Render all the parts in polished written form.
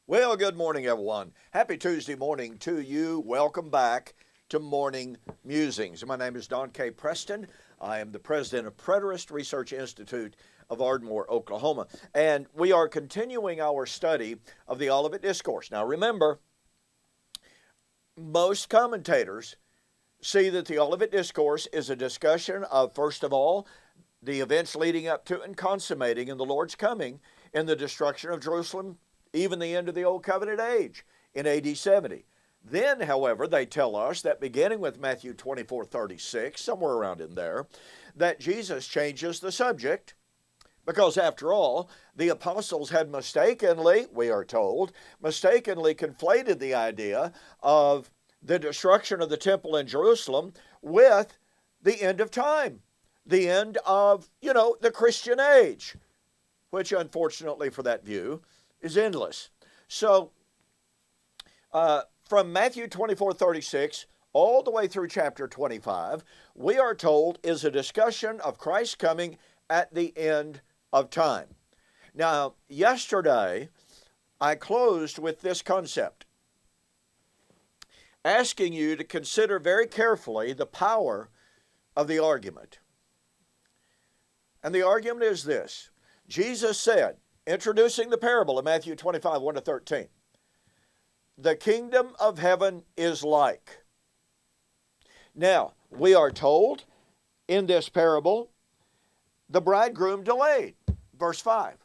Well, good morning, everyone. Happy Tuesday morning to you. Welcome back to Morning Musings. My name is Don K. Preston. I am the president of Preterist Research Institute of Ardmore, Oklahoma. And we are continuing our study of the Olivet Discourse. Now, remember, most commentators see that the Olivet Discourse is a discussion of, first of all, the events leading up to and consummating in the Lord's coming in the destruction of Jerusalem, even the end of the Old Covenant age in AD 70. Then, however, they tell us that beginning with Matthew 24:36, somewhere around in there, that Jesus changes the subject because, after all, the apostles had mistakenly, we are told, mistakenly conflated the idea of the destruction of the temple in Jerusalem with the end of time, the end of, the Christian age, which unfortunately for that view is endless. So, from Matthew 24:36 all the way through chapter 25, we are told is a discussion of Christ's coming at the end of time. Now, yesterday, I closed with this concept, asking you to consider very carefully the power of the argument. And the argument is this. Jesus said, introducing the parable of Matthew 25, 1-13, the kingdom of heaven is like. Now, we are told in this parable, the bridegroom delayed. Verse 5.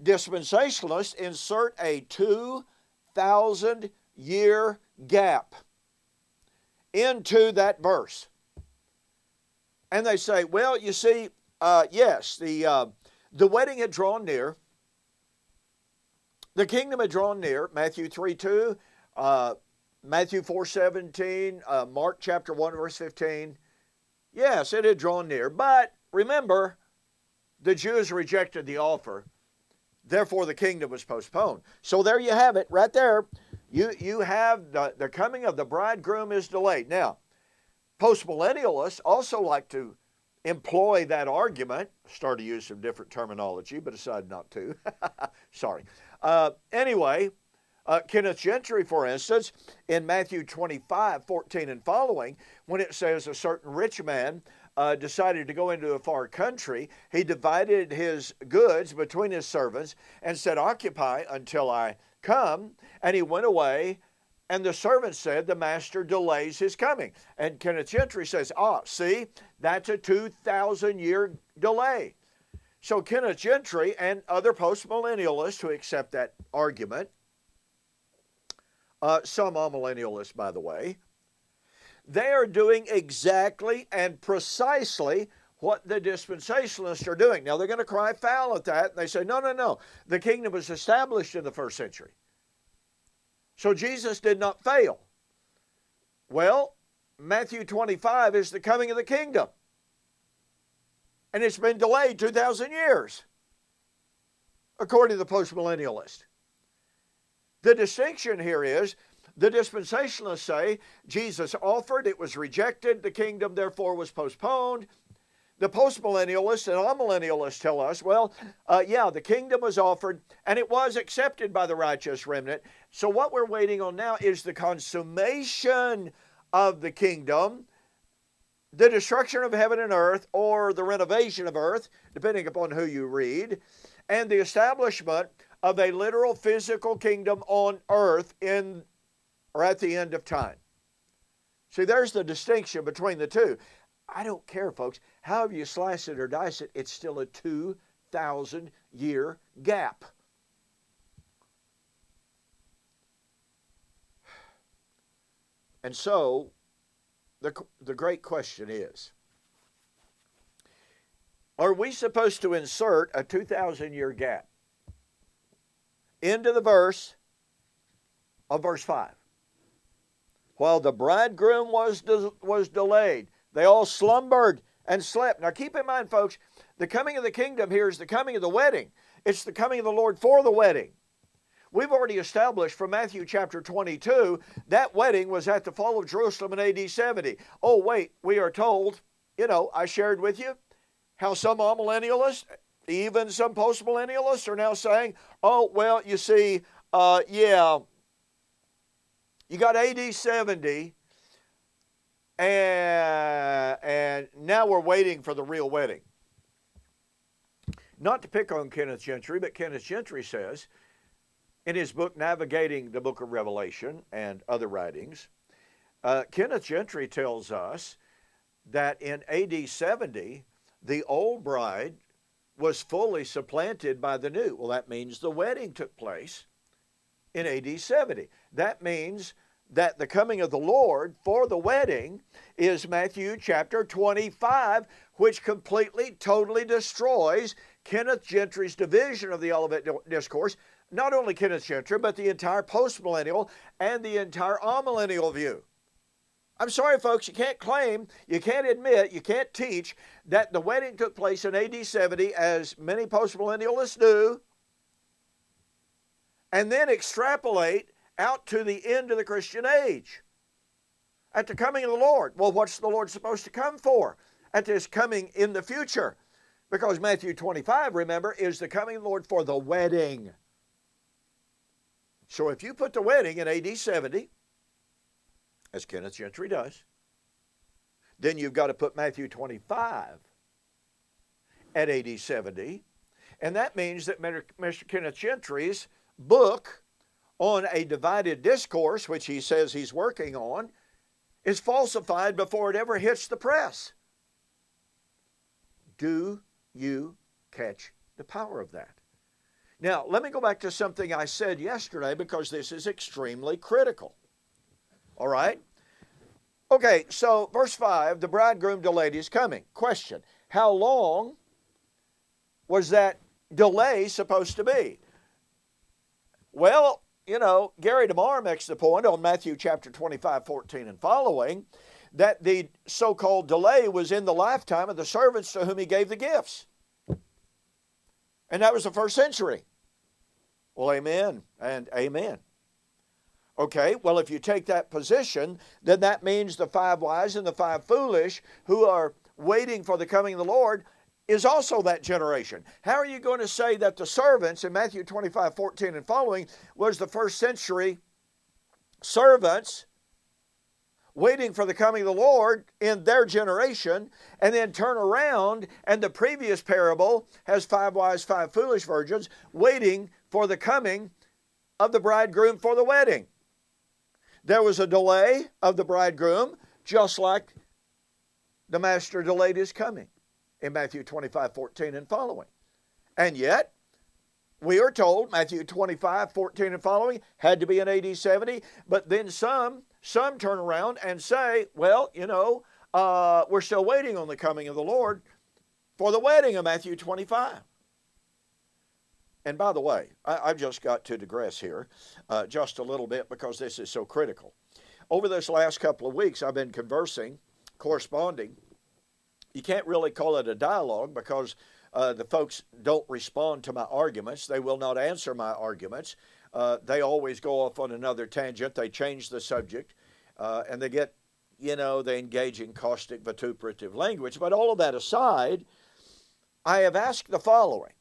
Dispensationalists insert a 2,000-year gap into that verse. And they say, well, you see, yes, the wedding had drawn near. The kingdom had drawn near, Matthew 3:2, Matthew 4:17, Mark chapter 1, verse 15. Yes, it had drawn near. But remember, the Jews rejected the offer. Therefore, the kingdom was postponed. So there you have it, right there. You have the coming of the bridegroom is delayed. Now, postmillennialists also like to employ that argument. Start to use some different terminology, but decided not to. Sorry. Anyway, Kenneth Gentry, for instance, in Matthew 25:14 and following, when it says a certain rich man decided to go into a far country, he divided his goods between his servants and said, occupy until I come. And he went away, and the servant said, the master delays his coming. And Kenneth Gentry says, see, that's a 2,000-year delay. So Kenneth Gentry and other postmillennialists who accept that argument, some amillennialists, by the way, they are doing exactly and precisely what the dispensationalists are doing. Now, they're going to cry foul at that. And they say, no. The kingdom was established in the first century. So Jesus did not fail. Well, Matthew 25 is the coming of the kingdom. And it's been delayed 2,000 years, according to the postmillennialist. The distinction here is the dispensationalists say Jesus offered, it was rejected, the kingdom therefore was postponed. The postmillennialists and amillennialists tell us, the kingdom was offered and it was accepted by the righteous remnant. So what we're waiting on now is the consummation of the kingdom, the destruction of heaven and earth, or the renovation of earth, depending upon who you read, and the establishment of a literal physical kingdom on earth at the end of time. See, there's the distinction between the two. I don't care, folks. However you slice it or dice it, it's still a 2,000-year gap. And so, the great question is, are we supposed to insert a 2,000-year gap into the verse of verse 5? While the bridegroom was delayed, they all slumbered and slept. Now keep in mind, folks, the coming of the kingdom here is the coming of the wedding. It's the coming of the Lord for the wedding. We've already established from Matthew chapter 22, that wedding was at the fall of Jerusalem in AD 70. Oh, wait, we are told, I shared with you how some amillennialists, even some postmillennialists are now saying, oh, well, you see, yeah, you got AD 70, and now we're waiting for the real wedding. Not to pick on Kenneth Gentry, but Kenneth Gentry says in his book, Navigating the Book of Revelation and Other Writings, Kenneth Gentry tells us that in AD 70, the old bride was fully supplanted by the new. Well, that means the wedding took place in AD 70. That means that the coming of the Lord for the wedding is Matthew chapter 25, which completely, totally destroys Kenneth Gentry's division of the Olivet Discourse. Not only Kenneth Gentry, but the entire postmillennial and the entire amillennial view. I'm sorry, folks, you can't claim, you can't admit, you can't teach that the wedding took place in AD 70, as many postmillennialists do, and then extrapolate out to the end of the Christian age, at the coming of the Lord. Well, what's the Lord supposed to come for at this coming in the future? Because Matthew 25, remember, is the coming of the Lord for the wedding. So if you put the wedding in AD 70, as Kenneth Gentry does, then you've got to put Matthew 25 at AD 70, and that means that Mr. Kenneth Gentry's book on a divided discourse, which he says he's working on, is falsified before it ever hits the press. Do you catch the power of that? Now, let me go back to something I said yesterday, because this is extremely critical. All right? Okay, so verse 5, the bridegroom delayed his coming. Question, how long was that delay supposed to be? Well, you know, Gary DeMar makes the point on Matthew chapter 25, 14 and following, that the so-called delay was in the lifetime of the servants to whom he gave the gifts. And that was the first century. Well, amen and amen. Okay, well, if you take that position, then that means the 5 wise and the 5 foolish who are waiting for the coming of the Lord is also that generation. How are you going to say that the servants in Matthew 25, 14 and following was the first century servants waiting for the coming of the Lord in their generation, and then turn around and the previous parable has 5 wise, 5 foolish virgins waiting for the coming of the bridegroom for the wedding? There was a delay of the bridegroom, just like the master delayed his coming in Matthew 25, 14 and following. And yet, we are told Matthew 25, 14 and following had to be in AD 70, but then some turn around and say, well, you know, we're still waiting on the coming of the Lord for the wedding of Matthew 25. And by the way, I've just got to digress here just a little bit, because this is so critical. Over this last couple of weeks, I've been conversing, corresponding. You can't really call it a dialogue, because the folks don't respond to my arguments. They will not answer my arguments. They always go off on another tangent. They change the subject, and they get, you know, they engage in caustic, vituperative language. But all of that aside, I have asked the following.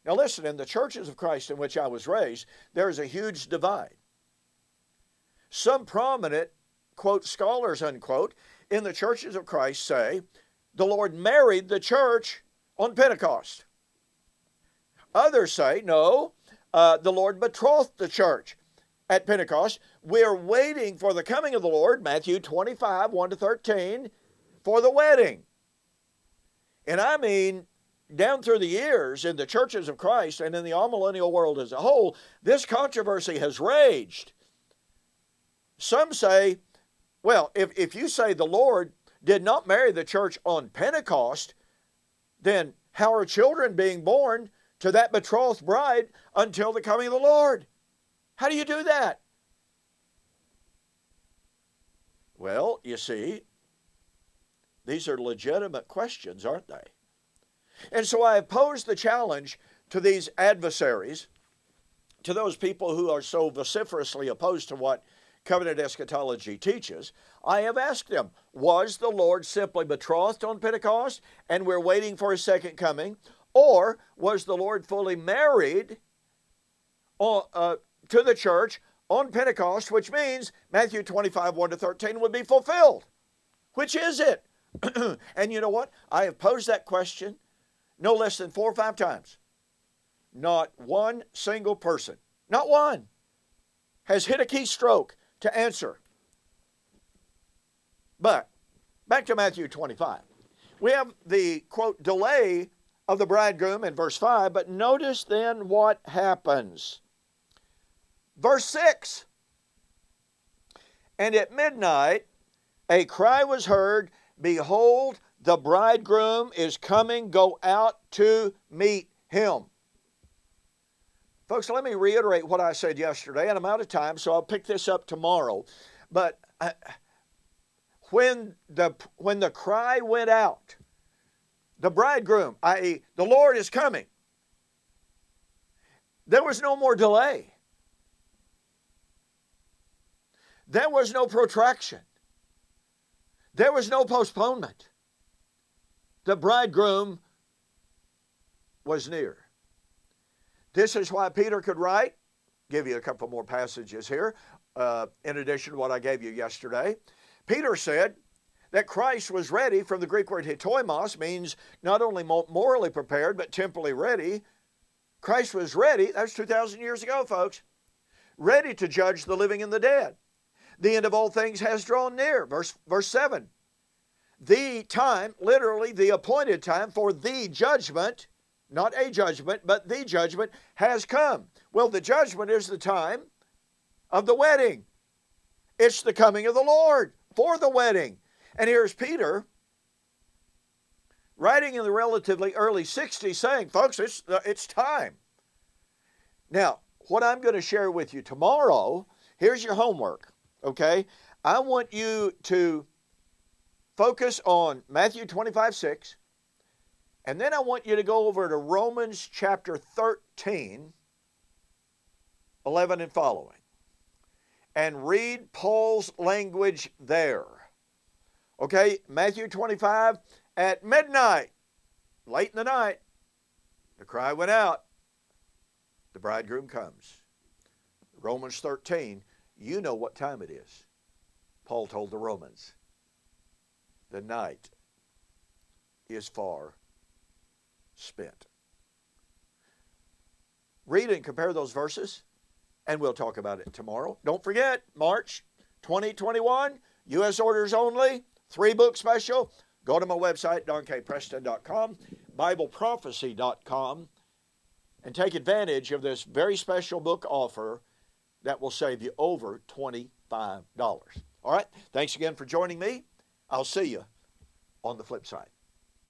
Now listen, in the churches of Christ in which I was raised, there is a huge divide. Some prominent, quote, scholars, unquote, in the churches of Christ say the Lord married the church on Pentecost. Others say, no, the Lord betrothed the church at Pentecost. We're waiting for the coming of the Lord, Matthew 25, 1 to 13, for the wedding. And I mean, down through the years in the churches of Christ and in the amillennial world as a whole, this controversy has raged. Some say, well, if you say the Lord did not marry the church on Pentecost, then how are children being born to that betrothed bride until the coming of the Lord? How do you do that? Well, you see, these are legitimate questions, aren't they? And so I have posed the challenge to these adversaries, to those people who are so vociferously opposed to what covenant eschatology teaches. I have asked them, was the Lord simply betrothed on Pentecost and we're waiting for his second coming? Or was the Lord fully married to to the church on Pentecost, which means Matthew 25, 1 to 13 would be fulfilled. Which is it? And you know what? I have posed that question no less than 4 or 5 times. Not one single person, not one, has hit a keystroke to answer. But back to Matthew 25. We have the, quote, delay of the bridegroom in verse 5, but notice then what happens. Verse 6, and at midnight a cry was heard, behold, the bridegroom is coming, go out to meet him. Folks, let me reiterate what I said yesterday, and I'm out of time, so I'll pick this up tomorrow. But when the cry went out, the bridegroom, i.e., the Lord is coming, there was no more delay. There was no protraction. There was no postponement. The bridegroom was near. This is why Peter could write, give you a couple more passages here, in addition to what I gave you yesterday. Peter said that Christ was ready, from the Greek word hetoimos, means not only morally prepared, but temporally ready. Christ was ready, that's 2,000 years ago, folks, ready to judge the living and the dead. The end of all things has drawn near. Verse 7. The time, literally the appointed time for the judgment, not a judgment, but the judgment has come. Well, the judgment is the time of the wedding. It's the coming of the Lord for the wedding. And here's Peter writing in the relatively early 60s saying, folks, it's time. Now, what I'm going to share with you tomorrow, here's your homework, okay? I want you to focus on Matthew 25:6, and then I want you to go over to Romans chapter 13, 11 and following, and read Paul's language there. Okay, Matthew 25, at midnight, late in the night, the cry went out, the bridegroom comes. Romans 13, you know what time it is. Paul told the Romans, the night is far spent. Read and compare those verses, and we'll talk about it tomorrow. Don't forget, March 2021, U.S. orders only, 3-book special. Go to my website, donkpreston.com, BibleProphecy.com, and take advantage of this very special book offer that will save you over $25. All right, thanks again for joining me. I'll see you on the flip side.